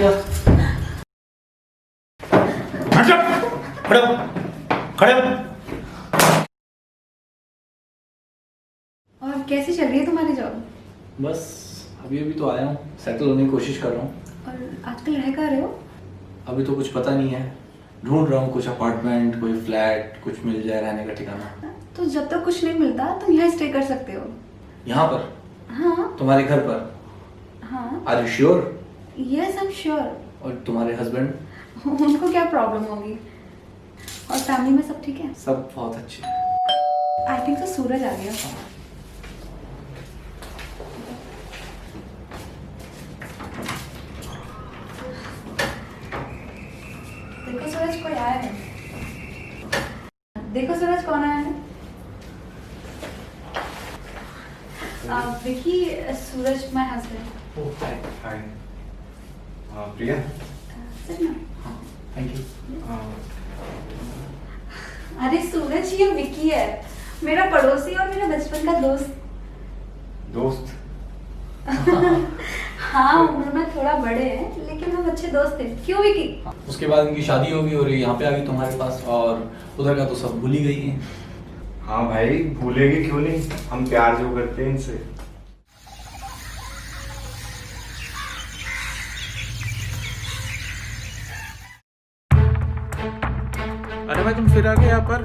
जा। खड़े हो, खड़े हो। और कैसी चल रही है तुम्हारी जॉब? बस अभी अभी तो आया हूँ, सेटल होने की कोशिश कर रहा हूँ। और आजकल रह कहाँ रहे हो? अभी तो कुछ पता नहीं है, ढूंढ रहा हूँ कुछ अपार्टमेंट, कोई फ्लैट, कुछ मिल जाए रहने का ठिकाना। तो जब तक कुछ नहीं मिलता तुम यहाँ स्टे कर सकते हो। यहाँ पर? हाँ तुम्हारे घर पर? हाँ। Are you sure? Yes I am sure. और तुम्हारे हस्बैंड? उनको क्या प्रॉब्लम होगी? और फैमिली में सब ठीक है? सब बहुत अच्छे। आई थिंक तो सूरज आ गया। देखो सूरज कोई आया है। देखो सूरज कौन आया है? Vicky, Suraj my husband. Oh hi hi. Priya. Sir ना। हाँ थैंक यू। अरे सूरज, ये विकी है, मेरा पड़ोसी और मेरा बचपन का दोस्त। दोस्त? हाँ, उम्र में थोड़ा बड़े हैं लेकिन हम अच्छे दोस्त थे। क्यों विकी? उसके बाद इनकी शादी होगी और ये यहाँ पे आ गई तुम्हारे पास, और उधर का तो सब भूल ही गई है। हाँ भाई, भूलेंगे क्यों नहीं, हम प्यार जो करते हैं इनसे। अरे भाई तुम फिर आ गए यहाँ पर?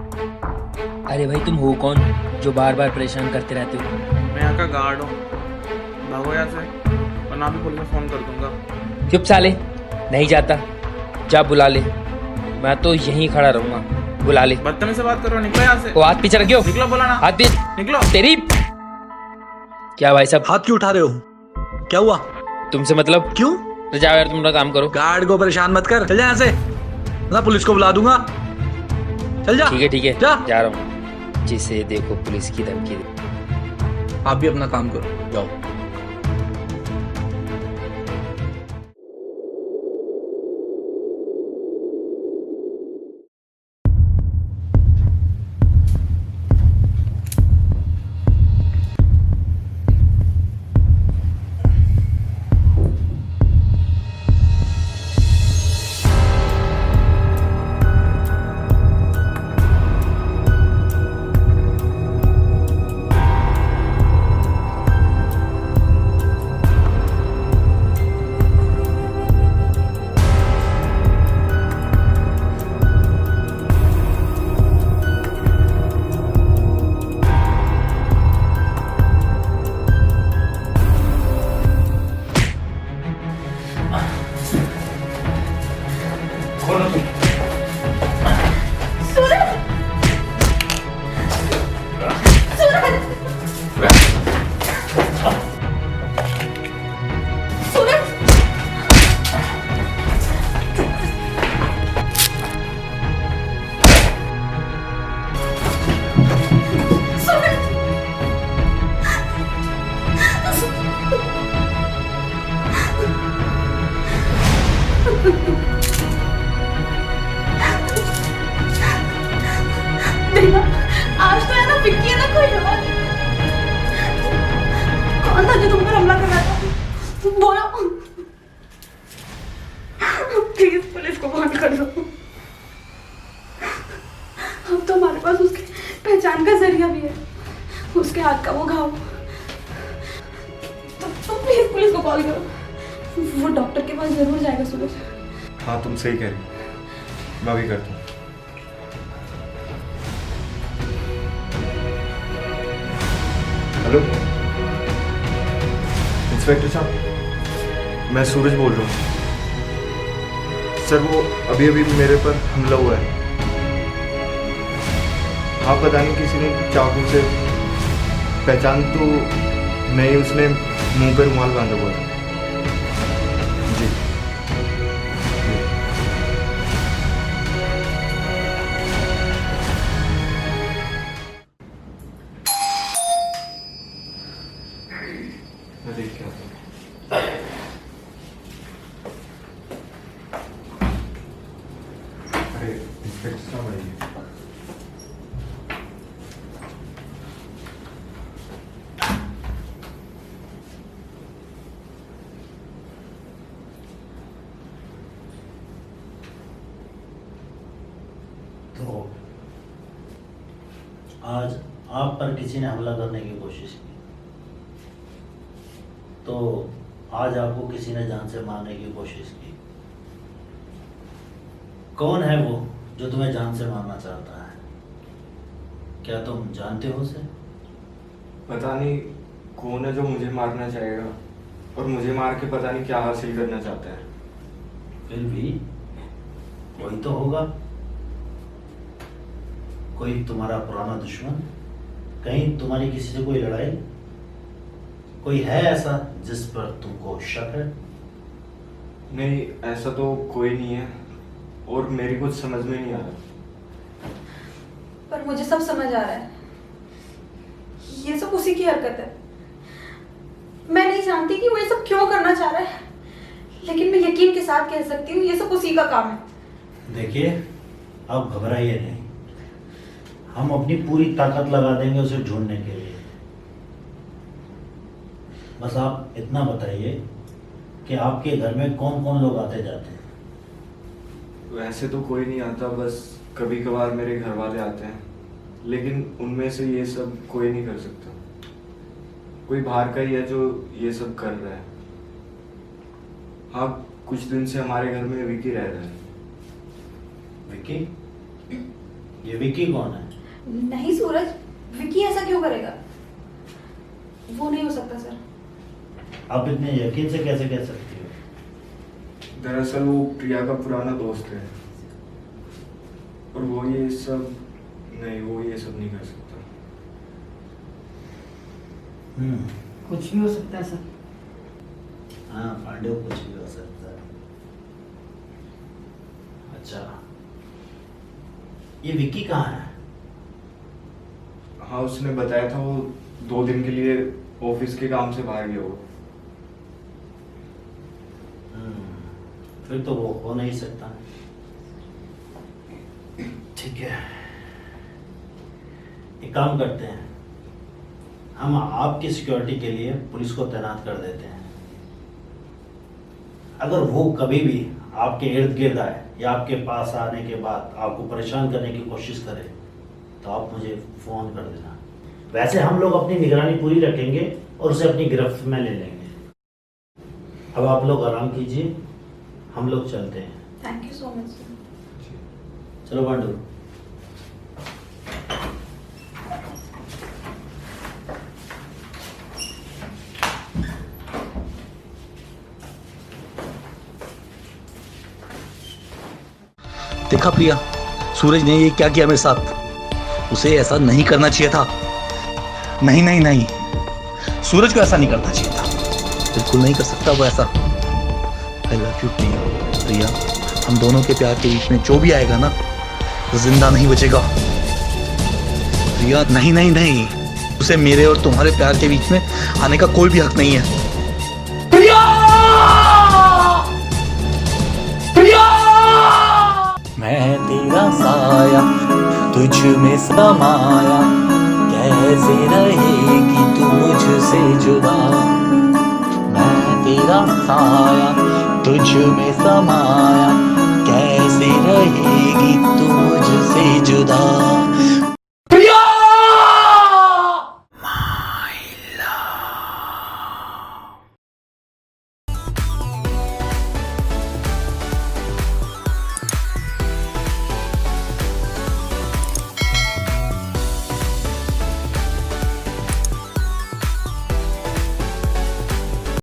अरे भाई तुम हो कौन जो बार बार परेशान करते रहते हो? मैं यहाँ का गार्ड हूँ, भागो यहाँ से वरना अभी पुलिस में फोन कर दूंगा। चुप साले, नहीं जाता, जा बुला ले, मैं तो यहीं खड़ा रहूंगा, बुला ले। बदतमीज से बात करो, निकलो यहाँ से। वो हाथ पीछे रखियो, निकलो, बोला ना, हाथ पीछे। निकलो। तेरी क्या भाई साहब, हाथ क्यों उठा रहे हो? क्या हुआ? तुमसे मतलब? क्यों? तो जाओ यार, तुम अपना काम करो। गार्ड को परेशान मत कर, चल जा यहाँ से, ना पुलिस को बुला दूंगा। चल जा। ठीक है जा रहा हूँ। जिसे देखो पुलिस की धमकी दे। आप भी अपना काम करो, जाओ। आज तो है ना विक्की है ना कोई और। कौन था जो तुम पर हमला कर रहा था? बोलो प्लीज, पुलिस को फोन कर दो। अब तो हमारे पास उसकी पहचान का जरिया भी है, उसके हाथ का वो घाव। तो प्लीज पुलिस को कॉल करो, वो डॉक्टर के पास जरूर जाएगा सूरज। हाँ तुम सही कह रही, मैं भी करता हूँ। हेलो इंस्पेक्टर साहब, मैं सूरज बोल रहा हूँ। सर वो अभी अभी मेरे पर हमला हुआ है। आप पता नहीं किसी ने चाकू से, पहचान तो नहीं, उसने मुंह पर रुमाल बांधा हुआ था। जी मैं देख के आता हूँ। अरे इंस्पेक्टर साहब आइए। आज आप पर किसी ने हमला करने की कोशिश की, तो आज आपको किसी ने जान से मारने की कोशिश की। कौन है वो जो तुम्हें जान से मारना चाहता है? क्या तुम जानते हो उसे? पता नहीं कौन है जो मुझे मारना चाहेगा, और मुझे मार के पता नहीं क्या हासिल करना चाहता है। फिर भी कोई तो होगा, कोई तुम्हारा पुराना दुश्मन। कहीं तुम्हारी किसी से कोई लड़ाई? कोई है ऐसा जिस पर तुमको शक है? नहीं, ऐसा तो कोई नहीं है, और मेरी कुछ समझ में नहीं आ रहा। पर मुझे सब समझ आ रहा है, ये सब उसी की हरकत है। मैं नहीं जानती कि वो ये सब क्यों करना चाह रहा है, लेकिन मैं यकीन के साथ कह सकती हूँ ये सब उसी का काम है। देखिए, आप घबराइए नहीं, हम अपनी पूरी ताकत लगा देंगे उसे ढूंढने के लिए। बस आप इतना बताइए कि आपके घर में कौन कौन लोग आते जाते हैं? वैसे तो कोई नहीं आता, बस कभी कभार मेरे घर वाले आते हैं, लेकिन उनमें से ये सब कोई नहीं कर सकता। कोई बाहर का ही है जो ये सब कर रहा है। हाँ, कुछ दिन से हमारे घर में विकी रह रहा है। विकी? ये विकी कौन है? नहीं सूरज, विकी ऐसा क्यों करेगा? वो नहीं हो सकता सर। आप इतने यकीन से कैसे कह सकती हो? दरअसल वो प्रिया का पुराना दोस्त है, और वो ये सब नहीं कर सकता। कुछ भी हो सकता है सर। हाँ पांडे, कुछ भी हो सकता है। अच्छा, ये विक्की कहाँ है? हाँ, उसने बताया था वो 2 दिन के लिए ऑफिस के काम से बाहर गया हो। फिर तो वो हो नहीं सकता। ठीक है, एक काम करते हैं, हम आपकी सिक्योरिटी के लिए पुलिस को तैनात कर देते हैं। अगर वो कभी भी आपके इर्द गिर्द आए या आपके पास आने के बाद आपको परेशान करने की कोशिश करे, तो आप मुझे फ़ोन कर देना। वैसे हम लोग अपनी निगरानी पूरी रखेंगे और उसे अपनी गिरफ्त में ले लेंगे। अब आप लोग आराम कीजिए, हम लोग चलते हैं। Thank you so much sir. चलो पांडू। देखा प्रिया, सूरज ने ये क्या किया मेरे साथ। उसे ऐसा नहीं करना चाहिए था। नहीं नहीं नहीं, सूरज को ऐसा नहीं करना चाहिए था। बिल्कुल नहीं कर सकता वो ऐसा। आई लव यू प्रिया। हम दोनों के प्यार के बीच में जो भी आएगा ना, वो जिंदा नहीं बचेगा। प्रिया नहीं नहीं नहीं, उसे मेरे और तुम्हारे प्यार के बीच में आने का कोई भी हक नहीं है। प्रिया! प्रिया! मैं तेरा साया तुझ में समाया, कैसे रहेगी तू मुझसे जुदा। मैं तेरा साया तुझ में समाया, कैसे रहेगी तू मुझसे जुदा।